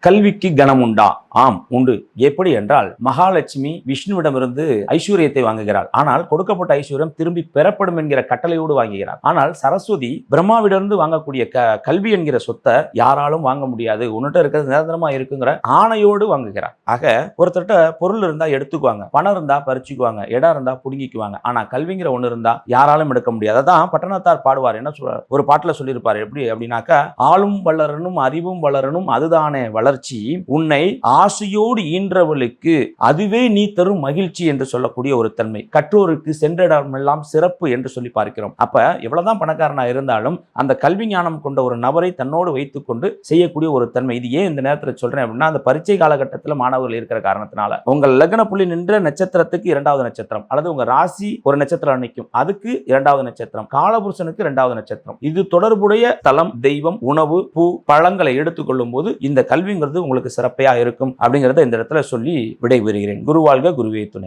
கல்விக்கு கனம் உண்டா? ஆம், உண்டு. எப்படி என்றால், மகாலட்சுமி விஷ்ணுவிடமிருந்து ஐஸ்வர்யத்தை வாங்குகிறாள். ஆனால் கொடுக்கப்பட்ட ஐஸ்வர்யம் திரும்பி பெறப்படும் என்கிற கட்டளையோடு வாங்குகிறார். ஆனால் சரஸ்வதி பிரம்மாவிடமிருந்து வாங்கக்கூடிய கல்வி என்கிற சொத்தை யாராலும் வாங்க முடியாது, உன்னிட்ட இருக்கிறது நிரந்தரமா இருக்குங்கிற ஆணையோடு வாங்குகிறார். ஆக ஒருத்தர்கிட்ட பொருள் இருந்தா எடுத்துக்குவாங்க, பணம் இருந்தா பறிச்சுக்குவாங்க, இடம் இருந்தா புடுங்கிக்குவாங்க. ஆனா கல்விங்கிற ஒண்ணு இருந்தா யாராலும் எடுக்க முடியாது. அதான் பட்டணத்தார் பாடுவார். என்ன சொல்ற ஒரு பாட்டுல சொல்லியிருப்பாரு. எப்படி அப்படின்னாக்கா, ஆளும் வளரணும் அறிவும் வளரணும் அதுதானே வளர்ச்சி, உன்னை ஆசையோடு ஈன்றவளுக்கு அதுவே நீ தரும் மகிழ்ச்சி என்று சொல்லக்கூடிய ஒரு தன்மை. கற்றோருக்கு சென்றடமெல்லாம் சிறப்பு என்று சொல்லி பார்க்கிறோம். அப்ப எவ்வளவுதான் பணக்காரனா இருந்தாலும் அந்த கல்வி ஞானம் கொண்ட ஒரு நபரை தன்னோடு வைத்துக் கொண்டு செய்யக்கூடிய ஒரு தன்மை. இது ஏன் இந்த நேரத்தில் சொல்றேன் அப்படின்னா, அந்த பரீட்சை காலகட்டத்தில் மாணவர்கள் இருக்கிற காரணத்தினால உங்கள் லக்ன புள்ளி நின்ற நட்சத்திரத்துக்கு 2வது நட்சத்திரம், அல்லது உங்க ராசி ஒரு நட்சத்திரம் நிற்கும், அதுக்கு 2வது நட்சத்திரம், காலபுருஷனுக்கு 2வது நட்சத்திரம், இது தொடர்புடைய தலம், தெய்வம், உணவு, பூ, பழங்களை எடுத்துக்கொள்ளும் போது இந்த கல்விங்கிறது உங்களுக்கு சிறப்பையா இருக்கும் அப்படிங்கறத இந்த இடத்துல சொல்லி விடைபெறுகிறேன். குருவாழ்க, குருவே துணை.